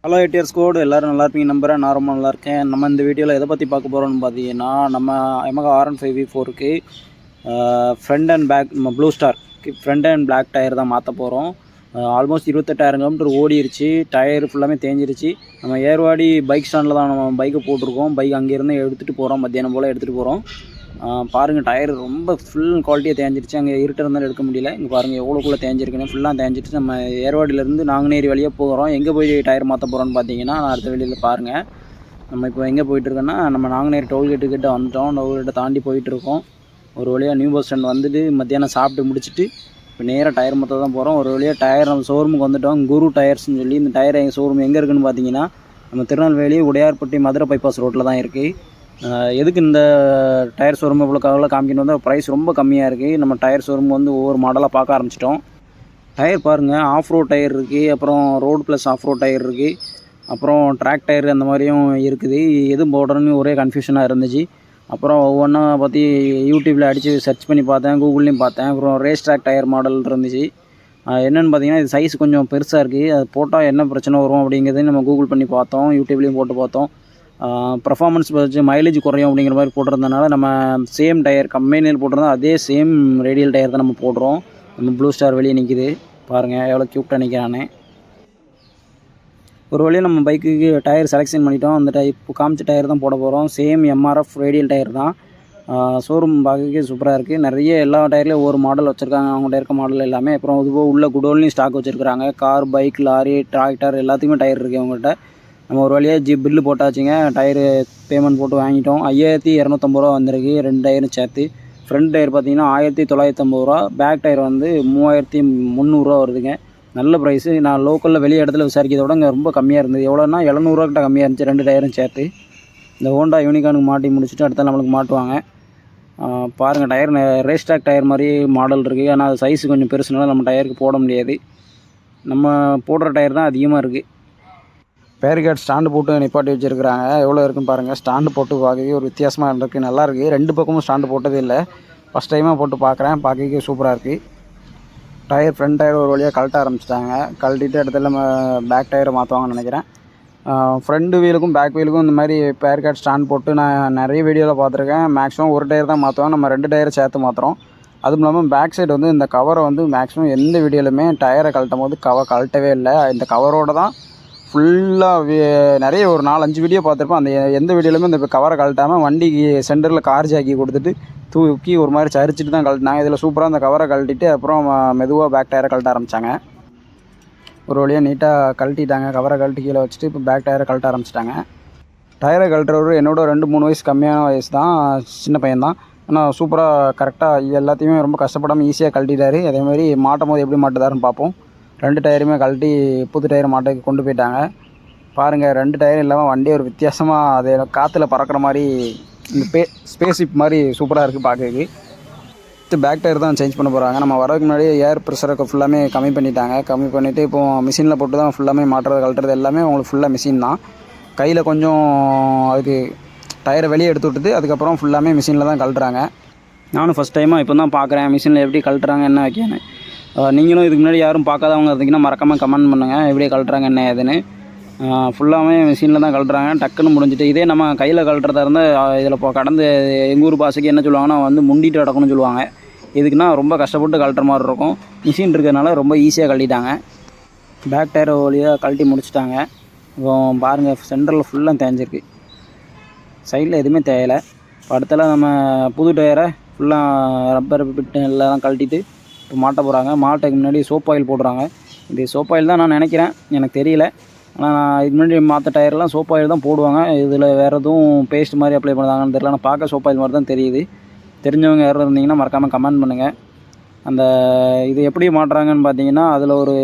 Hello ADR squad எல்லோரும் நல்லா இருப்பீங்க நம்புகிறேன். நான் ரொம்ப நல்லா இருக்கேன். நம்ம இந்த வீடியோவில் எதை பற்றி பார்க்க போகிறோம்னு பார்த்தீங்கன்னா, நம்ம Yamaha R15V4க்கு ஃப்ரண்ட் அண்ட் பேக் நம்ம ப்ளூ ஸ்டார்க்கு ஃப்ரண்ட் அண்ட் பிளாக் டயர் தான் மாற்ற போகிறோம். Almost 28,000 kilometre ஓடிருச்சு. டயர் ஃபுல்லாமே தேஞ்சிருச்சு. நம்ம ஏர்வாடி பைக் ஸ்டாண்டில் தான் நம்ம பைக்கை போட்டிருக்கோம். பைக் அங்கேருந்து எடுத்துகிட்டு போகிறோம். மத்தியானம் போல் எடுத்துகிட்டு போகிறோம். பாருங்கள், டயர் ரொம்ப ஃபுல் குவாலிட்டியாக தேஞ்சிருச்சு. அங்கே இருட்டு இருந்தாலும் எடுக்க முடியல. இங்கே பாருங்கள் எவ்வளோக்குள்ளே தேஞ்சிருக்குன்னு. ஃபுல்லாக தேஞ்சிட்டு நம்ம ஏர்வாடியிலேருந்து நாங்குநேரி வழியாக போகிறோம். எங்கே போய் டயர் மாற்ற போகிறோன்னு பார்த்தீங்கன்னா, நான் அடுத்த வெளியில் பாருங்கள். நம்ம இப்போ எங்கே போயிட்டுருக்கோன்னா, நம்ம நாங்குநேரி டோல்கேட்டுக்கிட்ட வந்துட்டோம். டோல்கேட்டை தாண்டி போயிட்டுருக்கோம். ஒரு வழியாக நியூ பஸ் ஸ்டாண்ட் வந்துட்டு மத்தியானம் சாப்பிட்டு முடிச்சுட்டு இப்போ நேராக டயர் மாற்ற தான் போகிறோம். ஒரு வழியாக டயர் நம்ம ஷோரூமுக்கு வந்துவிட்டோம். குரு டயர்ஸ்னு சொல்லி இந்த டயர் ஷோரூம் எங்கே இருக்குதுன்னு பார்த்தீங்கன்னா, நம்ம திருநெல்வேலி உடையார்பட்டி மதுரை பைபாஸ் ரோட்டில் தான் இருக்குது. எதுக்கு இந்த டயர் ஷோரூம் இவ்வளோ காமிக்கணும் வந்து ப்ரைஸ் ரொம்ப கம்மியாக இருக்குது. நம்ம டயர் ஷோரூம் வந்து ஒவ்வொரு மாடலாக பார்க்க ஆரம்பிச்சிட்டோம். டயர் பாருங்கள், ஆஃப் ரோட் டயர் இருக்குது, அப்புறம் road plus off road tyre இருக்குது, அப்புறம் ட்ராக் டயர் அந்த மாதிரியும் இருக்குது. எது போடுறதுன்னு ஒரே கன்ஃபியூஷனாக இருந்துச்சு. அப்புறம் ஒவ்வொன்றா பற்றி யூடியூப்பில் அடித்து சர்ச் பண்ணி பார்த்தேன், கூகுள்லேயும் பார்த்தேன். அப்புறம் ரேஸ் ட்ராக் டயர் மாடல் இருந்துச்சு. என்னென்னு பார்த்தீங்கன்னா, இது சைஸ் கொஞ்சம் பெருசாக இருக்குது. அது போட்டால் என்ன பிரச்சனை வரும் அப்படிங்கிறதையும் நம்ம கூகுள் பண்ணி பார்த்தோம், யூடியூப்லேயும் போட்டு பார்த்தோம். பர்ஃபார்மன்ஸ் வச்சு மைலேஜ் குறையும் அப்படிங்கிற மாதிரி போட்டிருந்தனால நம்ம சேம் டயர் கம்பெனியில் போட்டிருந்தோம். அதே சேம் ரேடியல் டயர் தான் நம்ம போடுறோம். நம்ம ப்ளூ ஸ்டார் வெளியே நிற்கிது பாருங்கள், எவ்வளோ க்யூட்டாக நிற்கிறானே. ஒரு வழியாக நம்ம பைக்குக்கு டயர் செலெக்ஷன் பண்ணிட்டோம். அந்த இப்போ காமிச்ச டயர் தான் போட போகிறோம். சேம் எம்ஆர்எஃப் ரேடியல் டயர் தான். ஷோரூம் பார்க்கறதுக்கே சூப்பராக இருக்குது. நிறைய எல்லா டயர்லேயும் ஒவ்வொரு மாடல் வச்சுருக்காங்க. அவங்கள்ட்ட இருக்க மாடல் எல்லாமே. அப்புறம் இதுபோக உள்ள குடோன்லையும் ஸ்டாக் வச்சுருக்காங்க. கார், பைக், லாரி, டிராக்டர் எல்லாத்துக்குமே டயர் இருக்குது அவங்கள்ட்ட. நம்ம ஒரு வழியாக பில்லு போட்டாச்சுங்க. டயரு பேமெண்ட் போட்டு வாங்கிட்டோம். 5,250 ரூபா வந்திருக்கு 2 டயரும் சேர்த்து. ஃப்ரண்ட் டயர் பார்த்தீங்கன்னா 1,950 ரூபா, பேக் டயர் வந்து 3,300 வருதுங்க. நல்ல ப்ரைஸு. நான் லோக்கலில் வெளியே இடத்துல விசாரிக்கிறத விட இங்கே ரொம்ப கம்மியாக இருந்தது. எவ்வளோன்னா 700 கிட்ட கம்மியாக இருந்துச்சு 2 டயரும் சேர்த்து. இந்த ஹோண்டா யூனிகானுக்கு மாட்டி முடிச்சுட்டு அடுத்த நம்மளுக்கு மாட்டுவாங்க. பாருங்கள், டயர் ரேஸ் ட்ராக் டயர் மாதிரி மாடல் இருக்குது. ஆனால் அது சைஸு கொஞ்சம் பெருசுனால நம்ம டயருக்கு போட முடியாது. நம்ம போடுற டயர் தான் அதிகமாக இருக்குது. பேரிகார்ட் ஸ்டாண்டு போட்டு நிப்பாட்டி வச்சுருக்குறாங்க. எவ்வளோ இருக்குன்னு பாருங்கள். ஸ்டாண்டு போட்டு பார்க்கவே ஒரு வித்தியாசமாக இருக்குது, நல்லாயிருக்கு. 2 பக்கமும் ஸ்டாண்டு போட்டதே இல்லை, ஃபஸ்ட் டைமாக போட்டு பார்க்குறேன். பார்க்கவே சூப்பராக இருக்குது. டயர் ஃப்ரண்ட் டயர் ஒரு வழியாக கழட்ட ஆரம்பிச்சிட்டாங்க. கழட்டிட்டு இடத்துல நம்ம பேக் டயரை மாற்றுவாங்கன்னு நினைக்கிறேன். ஃப்ரண்ட் வீலுக்கும் பேக் வீலுக்கும் இந்த மாதிரி பேரிகார்ட் ஸ்டாண்ட் போட்டு நான் நிறைய வீடியோவில் பார்த்துருக்கேன். மேக்ஸிமம் ஒரு டயர் தான் மாற்றுவாங்க. நம்ம 2 டயரை சேர்த்து மாற்றுறோம். அதுவும் இல்லாமல் பேக் சைடு வந்து இந்த கவரை வந்து மேக்ஸிமம் எந்த வீடியோலையுமே டயரை கழட்டும் போது கழட்டவே இல்லை. இந்த கவரோடு தான் ஃபுல்லாக நிறைய ஒரு 4-5 வீடியோ பார்த்துருப்பேன். அந்த எந்த வீடியோலையுமே இந்த கவரை கழட்டாமல் வண்டிக்கு சென்டரில் கார் ஜாக்கி கொடுத்துட்டு தூக்கி ஒரு மாதிரி சரிச்சிட்டு தான் கழட்டினாங்க. இதில் சூப்பராக அந்த கவரை கழட்டிட்டு அப்புறம் மெதுவாக பேக் டயரை கழட்ட ஆரம்பித்தாங்க. ஒரு வழியாக நீட்டாக கழட்டிட்டாங்க. கவரை கழட்டி கீழே வச்சுட்டு இப்போ பேக் டயரை கழட்ட ஆரம்பிச்சிட்டாங்க. டயரை கழட்டுறவர் என்னோட 2-3 வயசு கம்மியான வயசு தான், சின்ன பையன்தான். ஆனால் சூப்பராக கரெக்டாக எல்லாத்தையுமே ரொம்ப கஷ்டப்படாமல் ஈஸியாக கழட்டிட்டாரு. அதேமாதிரி மாட்டும் போது எப்படி மாட்டுதாருன்னு பார்ப்போம். 2 டயருமே கழட்டி புது டயர் மாட்டுக்கு கொண்டு போயிட்டாங்க. பாருங்கள், 2 டயரும் இல்லாமல் வண்டி ஒரு வித்தியாசமாக அது காற்றுல பறக்கிற மாதிரி இந்த ஸ்பேஸ்ஷிப் மாதிரி சூப்பராக இருக்குது பார்க்கறதுக்கு. பேக் டயர் தான் சேஞ்ச் பண்ண போகிறாங்க. நம்ம வரதுக்கு முன்னாடி ஏர் ப்ரெஷரை ஃபுல்லாமே கம்மி பண்ணிட்டாங்க. கம்மி பண்ணிவிட்டு இப்போது மிஷினில் போட்டு தான் ஃபுல்லாமே மாட்டுறது கழட்டுறது எல்லாமே உங்களுக்கு ஃபுல்லாக மிஷின் தான். கையில் கொஞ்சம் அதுக்கு டயரை வெளியே எடுத்து விட்டுட்டு அதுக்கப்புறம் ஃபுல்லாமே மிஷினில் தான் கழட்டுறாங்க. நானும் ஃபஸ்ட் டைமாக இப்போ தான் பார்க்குறேன் மிஷினில் எப்படி கழட்டுறாங்க என்ன வைக்கன்னு. நீங்களும் இதுக்கு முன்னாடி யாரும் பார்க்காதவங்க இருந்தீங்கன்னா மறக்காமல் கமெண்ட் பண்ணுங்கள் எப்படி கழட்டுறாங்க என்ன ஏதுன்னு. ஃபுல்லாகவே மிஷினில் தான் கழட்டுறாங்க. டக்குன்னு முடிஞ்சிட்டு. இதே நம்ம கையில் கழட்டுறதா இருந்தால் இதில் கடந்து எங்கள் ஊர் பாஷைக்கு என்ன சொல்லுவாங்கன்னா வந்து முண்டிட்டு கிடக்கணும்னு சொல்லுவாங்க. இதுக்குன்னா ரொம்ப கஷ்டப்பட்டு கழட்டுற மாதிரி இருக்கும். மிஷின் இருக்கிறதுனால ரொம்ப ஈஸியாக கழட்டிட்டாங்க. பேக் டயர் வழியாக கழட்டி முடிச்சிட்டாங்க. இப்போ பாருங்கள், சென்டரில் ஃபுல்லாக தேஞ்சிருக்கு, சைடில் எதுவுமே தேயலை. அடுத்தலாம் நம்ம புது டயரை ஃபுல்லாக ரப்பர் பிட்டு எல்லாம் கழட்டிட்டு இப்போ மாட்ட போகிறாங்க. மாட்டுக்கு முன்னாடி சோப் ஆயில் போடுறாங்க. இது சோப் ஆயில் தான் நான் நினைக்கிறேன், எனக்கு தெரியல. ஆனால் நான் இதுக்கு முன்னாடி மாற்ற டயர்லாம் சோப் ஆயில் தான் போடுவாங்க. இதில் வேறு எதுவும் பேஸ்ட் மாதிரி அப்ளை பண்ணுறாங்கன்னு தெரியல. நான் பார்க்க சோப் ஆயில் மாதிரி தான் தெரியுது. தெரிஞ்சவங்க யாரும் இருந்தீங்கன்னா மறக்காமல் கமெண்ட் பண்ணுங்கள். அந்த இது எப்படி மாட்டுறாங்கன்னு பார்த்தீங்கன்னா, அதில் ஒரு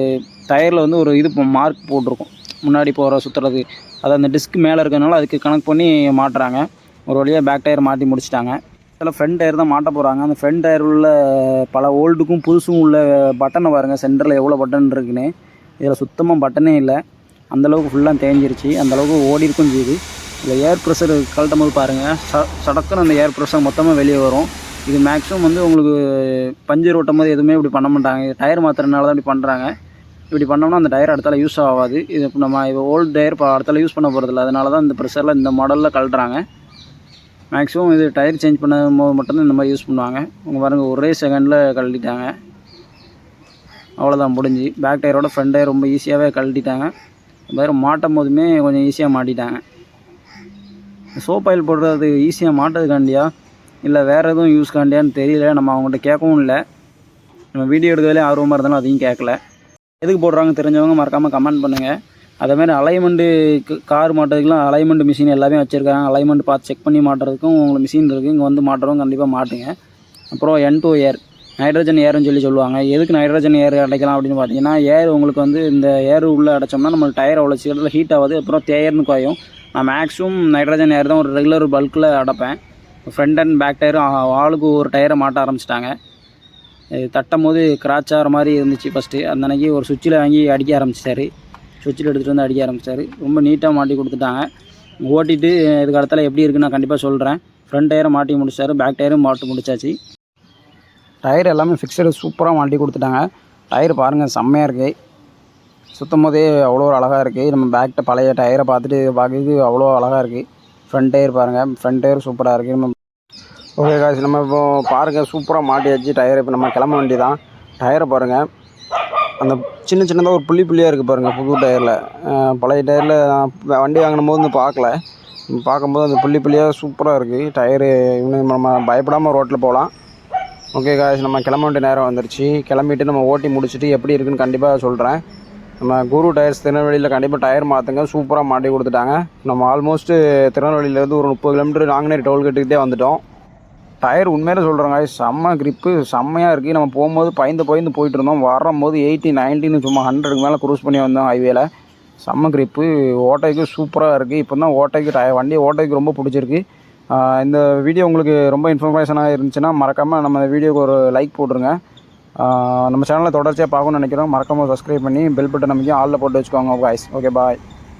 டயரில் வந்து ஒரு இது மார்க் போட்டிருக்கும் முன்னாடி போகிற சுற்றுறது. அது அந்த டிஸ்க் மேலே இருக்கிறதுனால அதுக்கு கனெக்ட் பண்ணி மாட்டுறாங்க. ஒரு வழியாக பேக் டயர் மாட்டி முடிச்சிட்டாங்க. இதில் ஃப்ரண்ட் டயர் தான் மாட்ட போகிறாங்க. அந்த ஃப்ரண்ட் டயர் உள்ள பல ஓல்டுக்கும் புதுசும் உள்ள பட்டனை பாருங்கள், சென்டரில் எவ்வளோ பட்டன் இருக்குன்னு. இதில் சுத்தமாக பட்டனே இல்லை, அந்தளவுக்கு ஃபுல்லாக தேஞ்சிருச்சு. அந்தளவுக்கு ஓடி இருக்கும் செய்யுது. இதில் ஏர் ப்ரெஷர் கழட்டும் போது பாருங்கள், சடக்குன்னு அந்த ஏர் ப்ரெஷர் மொத்தமாக வெளியே வரும். இது மேக்ஸிமம் வந்து உங்களுக்கு பஞ்சர் ஓட்டும் போது எதுவுமே இப்படி பண்ண மாட்டாங்க. டயர் மாற்றுறதுனால தான் இப்படி பண்ணுறாங்க. இப்படி பண்ணோம்னா அந்த டயர் அடுத்தால யூஸ் ஆகாது. இது இப்போ நம்ம ஓல்டு டயர் இப்போ அடுத்தால யூஸ் பண்ண போகிறதில்ல. அதனால தான் இந்த ப்ரெஷரில் இந்த மாடலில் கழட்டுறாங்க. மேக்ஸிமம் இது டயர் சேஞ்ச் பண்ணும்போது மட்டும்தான் இந்த மாதிரி யூஸ் பண்ணுவாங்க. உங்கள் பாருங்கள் ஒரே செகண்டில் கழட்டிட்டாங்க. அவ்வளோதான் முடிஞ்சு. பேக் டயரோட ஃப்ரண்ட் டயர் ரொம்ப ஈஸியாகவே கழட்டிட்டாங்க. வேறு மாட்டும் போதுமே கொஞ்சம் ஈஸியாக மாட்டிட்டாங்க. சோப் ஆயில் போடுறது ஈஸியாக மாட்டதுக்காண்டியா இல்லை வேறு எதுவும் யூஸ்க்காண்டியான்னு தெரியல. நம்ம அவங்கள்ட்ட கேட்கவும் இல்லை. நம்ம வீடியோ எடுக்கிறதுலே ஆர்வமாக இருந்தாலும் அதையும் கேட்கல. எதுக்கு போடுறாங்க தெரிஞ்சவங்க மறக்காமல் கமெண்ட் பண்ணுங்கள். அதேமாதிரி அலைன்மெண்ட்டு கார் மாட்டுறதுக்குலாம் அலைன்மெண்ட் மிஷின் எல்லாமே வச்சுருக்காங்க. அலைன்மெண்ட் பார்த்து செக் பண்ணி மாட்டுறதுக்கும் உங்களுக்கு மிஷின் இருக்குது. இங்கே வந்து மாட்டுறவங்க கண்டிப்பாக மாட்டுங்க. அப்புறம் N2 ஏர் நைட்ரஜன் ஏர்னு சொல்லுவாங்க. எதுக்கு நைட்ரஜன் ஏர் அடைக்கலாம் அப்படின்னு பார்த்தீங்கன்னா, ஏர் உங்களுக்கு வந்து இந்த ஏர் உள்ளே அடைச்சோம்னா நம்ம டயர் அவ்வளோ சீக்கிரத்தில் ஹீட் ஆகுது. அப்புறம் தேயர்னு குறையும். நான் மேக்ஸிமம் நைட்ரஜன் ஏர் தான் ஒரு ரெகுலர் பல்கில் அடைப்பேன். ஃப்ரண்ட் அண்ட் பேக் டயரும் ஆளுக்கு ஒரு டயரை மாட்ட ஆரம்பிச்சிட்டாங்க. தட்டும் போது கிராச் ஆகிற மாதிரி இருந்துச்சு ஃபஸ்ட்டு. அந்த அன்றைக்கி ஒரு சுவிட்சில் வாங்கி அடிக்க ஆரம்பிச்சிட்டாரு. சுவிட்சில் எடுத்துகிட்டு வந்து அடிக்க ஆரம்பிச்சிட்டாரு. ரொம்ப நீட்டாக மாட்டி கொடுத்துட்டாங்க. ஓட்டிட்டு இதுக்கு அடுத்தால எப்படி இருக்குன்னு நான் கண்டிப்பாக சொல்கிறேன். ஃப்ரண்ட் டயரை மாட்டி முடிச்சாரு, பேக் டயரும் மாட்டி முடிச்சாச்சு. டயர் எல்லாமே ஃபிக்ஸடு சூப்பராக மாட்டி கொடுத்துட்டாங்க. டயர் பாருங்கள் செம்மையாக இருக்குது. சுத்தம் போதே அவ்வளோ ஒரு அழகாக இருக்குது. நம்ம பேக்கிட்ட பழைய டயரை பார்த்துட்டு பார்க்குறது அவ்வளோ அழகாக இருக்குது. ஃப்ரண்ட் டயர் பாருங்கள், ஃப்ரண்ட் டயர் சூப்பராக இருக்குது. நம்ம ஓகே காய்ச்சி நம்ம இப்போ பாருங்கள் சூப்பராக மாட்டியாச்சு டயர். இப்போ நம்ம கிளம்ப வேண்டி தான். டயரை பாருங்கள், அந்த சின்ன சின்னதாக ஒரு புள்ளியாக இருக்குது பாருங்கள் புது டயரில். பழைய டயரில் வண்டி வாங்கினும் போது பார்க்கல. பார்க்கும்போது அந்த புள்ளியாக சூப்பராக இருக்குது டயரு. இன்னும் நம்ம பயப்படாமல் ரோட்டில் போகலாம். ஓகே காய்ச்சி நம்ம கிளம்ப வேண்டிய நேரம் வந்துருச்சு. கிளம்பிட்டு நம்ம ஓட்டி முடிச்சுட்டு எப்படி இருக்குன்னு கண்டிப்பாக சொல்கிறேன். நம்ம குரு டயர்ஸ் திருநெல்வேலியில் கண்டிப்பாக டயர் மாற்றுங்க. சூப்பராக மாட்டி கொடுத்துட்டாங்க. நம்ம ஆல்மோஸ்ட்டு திருநெல்வேலியிலேருந்து ஒரு 30 கிலோமீட்டர் நாங்குநேரி டோல்கேட்டுக்கிட்டே வந்துவிட்டோம். டயர் உண்மையிலே சொல்கிறேங்க செம்ம கிரிப்பு செம்மையாக இருக்குது. நம்ம போகும்போது பயந்து போயிட்டு இருந்தோம். வரும்போது 80, 90 சும்மா 100க்கு மேலே க்ரூஸ் பண்ணி வந்தோம் ஹைவேல. செம்ம கிரிப்பு, ஓட்டைக்கு சூப்பராக இருக்குது. இப்போ தான் ஓட்டைக்கு வண்டி ஓட்டைக்கு ரொம்ப பிடிச்சிருக்கு. இந்த வீடியோ உங்களுக்கு ரொம்ப இன்ஃபர்மேஷனாக இருந்துச்சுன்னா மறக்காமல் நம்ம வீடியோக்கு ஒரு லைக் போட்டுருங்க. நம்ம சேனலை தொடர்ச்சியாக பார்க்கணும்னு நினைக்கிறோம். மறக்காமல் சப்ஸ்கிரைப் பண்ணி பெல் பட்டன் அமைக்கி ஆளில் போட்டு வச்சுக்கோங்க காய்ஸ். Okay bye.